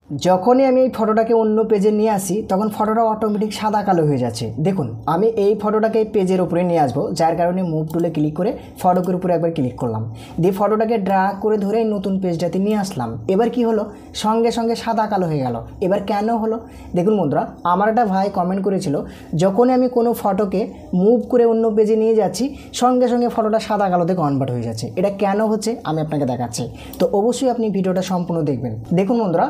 যখনই আমি এই ফটোটাকে অন্য পেজে নিয়ে আসি তখন ফটোটা অটোমেটিক সাদা কালো হয়ে যাচ্ছে। দেখুন আমি এই ফটোটাকে পেজের উপরে নিয়ে আসবো, যার কারণে মুভ টুলে ক্লিক করে ফটোকের উপরে একবার ক্লিক করলাম, দিয়ে ফটোটাকে ড্র্যাগ করে ধরে নতুন পেজটাতে নিয়ে আসলাম। এবার কি হলো, সঙ্গে সঙ্গে সাদা কালো হয়ে গেল। এবার কেন হলো দেখুন বন্ধুরা, আমার একটা ভাই কমেন্ট করেছিল যখনই আমি কোনো ফটোকে মুভ করে অন্য পেজে নিয়ে যাচ্ছি সঙ্গে সঙ্গে ফটোটা সাদা কালোতে কনভার্ট হয়ে যাচ্ছে। এটা কেন হচ্ছে আমি আপনাকে দেখাচ্ছি, তো অবশ্যই আপনি ভিডিওটা সম্পূর্ণ দেখবেন। দেখুন বন্ধুরা,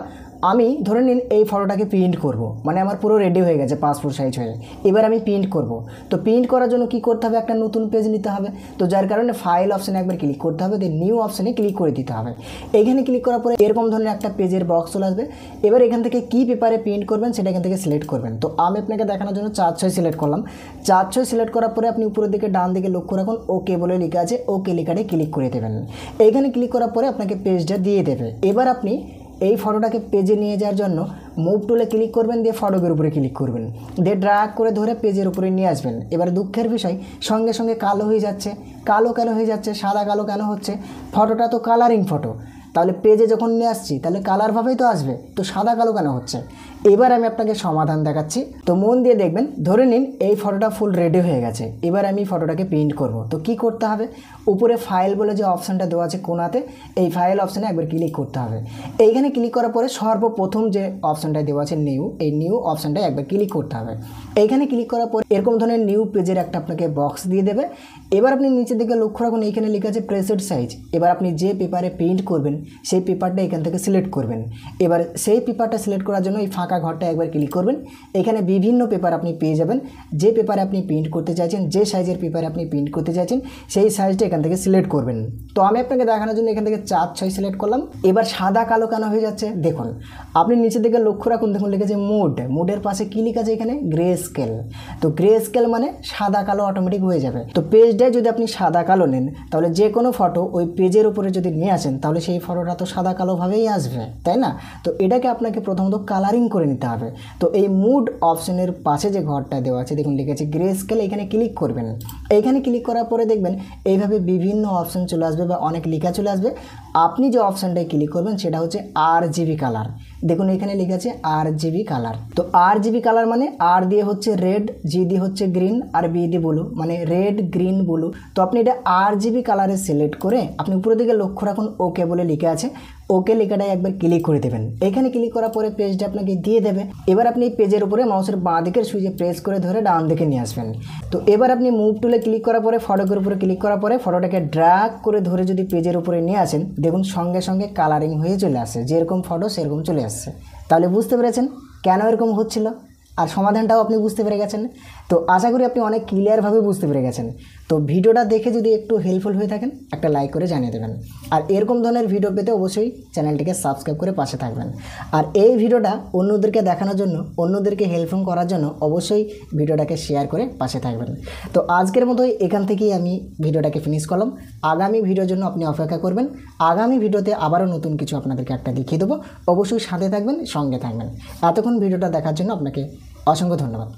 আমি ধরে নিন এই ফটোটাকে প্রিন্ট করব, মানে আমার পুরো রেডি হয়ে গেছে পাসপোর্ট সাইজ হয়ে। এবার আমি প্রিন্ট করব, তো প্রিন্ট করার জন্য কি করতে হবে, একটা নতুন পেজ নিতে হবে। তো যার কারণে ফাইল অপশানে একবার ক্লিক করতে হবে, দিয়ে নিউ অপশানে ক্লিক করে দিতে হবে। এইখানে ক্লিক করার পরে এরকম ধরনের একটা পেজের বক্স চলে আসবে। এবার এখান থেকে কী পেপারে প্রিন্ট করবেন সেটা এখান থেকে সিলেক্ট করবেন। তো আমি আপনাকে দেখানোর জন্য 4/6 সিলেক্ট করলাম। 4/6 সিলেক্ট করার পরে আপনি উপরের দিকে ডান দিকে লক্ষ্য রাখুন, ওকে বলে লেখা আছে, ওকে লেখাটায় ক্লিক করে দেবেন। এইখানে ক্লিক করার পরে আপনাকে পেজটা দিয়ে দেবে। এবার আপনি এই ফটোটাকে পেজে নিয়ে যাওয়ার জন্য মুভ টুলে ক্লিক করবেন, দিয়ে ফটোকের উপরে ক্লিক করবেন, দিয়ে ড্র্যাগ করে ধরে পেজের উপরে নিয়ে আসবেন। এবার দুঃখের বিষয় সঙ্গে সঙ্গে কালো হয়ে যাচ্ছে। কালো কেন হয়ে যাচ্ছে, সাদা কালো কেন হচ্ছে? ফটোটা তো কালারিং ফটো, তাহলে পেজে যখন নিয়ে আসছি তাহলে কালারভাবেই তো আসবে, তো সাদা কালো কেন হচ্ছে? এবার আমি আপনাকে সমাধান দেখাচ্ছি, তো মন দিয়ে দেখবেন। ধরে নিন এই ফটোটা ফুল রেডি হয়ে গেছে। এবার আমি ফটোটাকে প্রিন্ট করব, তো কি করতে হবে, উপরে ফাইল বলে যে অপশানটা দেওয়া আছে কোনাতে, এই ফাইল অপশানে একবার ক্লিক করতে হবে। এইখানে ক্লিক করার পরে সর্বপ্রথম যে অপশানটা দেওয়া আছে নিউ, এই নিউ অপশানটায় একবার ক্লিক করতে হবে। এইখানে ক্লিক করার পর এরকম ধরনের নিউ পেজের একটা আপনাকে বক্স দিয়ে দেবে। এবার আপনি নিচের দিকে লক্ষ্য রাখুন, এইখানে লেখা আছে প্রেসেড সাইজ। এবার আপনি যে পেপারে প্রিন্ট করবেন সেই পেপারটা এখান থেকে সিলেক্ট করবেন। এবার সেই পেপারটা সিলেক্ট করার জন্য এই ফাঁকা ঘরটা একবার ক্লিক করবেন। এখানে বিভিন্ন পেপার আপনি পেয়ে যাবেন। যে পেপারে আপনি প্রিন্ট করতে চাইছেন, যে সাইজের পেপারে আপনি প্রিন্ট করতে চাইছেন সেই সাইজটা এখান থেকে সিলেক্ট করবেন। তো আমি আপনাকে দেখানোর জন্য এখান থেকে 4/6 সিলেক্ট করলাম। এবার সাদা কালো কেন হয়ে যাচ্ছে দেখুন, আপনি নিচের দিকে লক্ষ্য রাখুন, দেখুন লিখেছে মুড। মুডের পাশে কী লেখা আছে এখানে, গ্রে স্কেল। তো গ্রে স্কেল মানে সাদা কালো অটোমেটিক হয়ে যাবে। তো পেজটায় যদি আপনি সাদা কালো নেন তাহলে যে কোনো ফটো ওই পেজের উপরে যদি নিয়ে আসেন তাহলে সেই ফটোটা তো সাদা কালোভাবেই আসবে, তাই না? তো এটাকে আপনাকে প্রথমত কালারিং করে নিতে হবে। তো এই মুড অপশনের পাশে যে ঘরটা দেওয়া আছে দেখুন লিখেছে গ্রে স্কেল, এখানে ক্লিক করবেন। এইখানে ক্লিক করার পরে দেখবেন এইভাবে বিভিন্ন অপশন চলে আসবে বা অনেক লেখা চলে আসবে। আপনি যে অপশানটায় ক্লিক করবেন সেটা হচ্ছে RGB কালার। দেখুন এখানে লেখা আছে RGB কালার। তো RGB কালার মানে আর দিয়ে হচ্ছে রেড, জি দিয়ে হচ্ছে গ্রিন, আর বি দিয়ে ব্লু, মানে রেড গ্রিন ব্লু। তো আপনি এটা RGB কালারে সিলেক্ট করে আপনি উপরের দিকে লক্ষ্য রাখুন, ওকে বলে লেখা আছে, ওকে লেখাটায় একবার ক্লিক করে দেবেন। এখানে ক্লিক করার পরে পেজটা আপনাকে দিয়ে দেবে। এবার আপনি পেজের উপরে মাউসের বাঁ দিকের সুইচে প্রেস করে ধরে ডান দিকে নিয়ে আসবেন। তো এবার আপনি মুভ টুলে ক্লিক করার পরে ফটোকের উপরে ক্লিক করার পরে ফটোটাকে ড্র্যাগ করে ধরে যদি পেজের উপরে নিয়ে আসেন, দেখুন সঙ্গে সঙ্গে কালারিং হয়ে চলে আসে, যেরকম ফটো সেরকম চলে আসছে। তাহলে বুঝতে পেরেছেন কেন এরকম হচ্ছিল, আর সমাধানটাও আপনি বুঝতে পেরে গেছেন। তো আশা করি আপনি অনেক ক্লিয়ারভাবে বুঝতে পেরে গেছেন। তো ভিডিওটা দেখে যদি একটু হেল্পফুল হয়ে থাকেন একটা লাইক করে জানিয়ে দেবেন। আর এরকম ধরনের ভিডিও পেতে অবশ্যই চ্যানেলটিকে সাবস্ক্রাইব করে পাশে থাকবেন। আর এই ভিডিওটা অন্যদেরকে দেখানোর জন্য, অন্যদেরকে হেল্পফুল করার জন্য অবশ্যই ভিডিওটাকে শেয়ার করে পাশে থাকবেন। তো আজকের মতোই এখান থেকেই আমি ভিডিওটাকে ফিনিশ করলাম। আগামী ভিডিওর জন্য আপনি অপেক্ষা করবেন। আগামী ভিডিওতে আবারও নতুন কিছু আপনাদেরকে একটা দেখিয়ে দেবো। অবশ্যই সাথে থাকবেন, সঙ্গে থাকবেন। এতক্ষণ ভিডিওটা দেখার জন্য আপনাকে অসংখ্য ধন্যবাদ।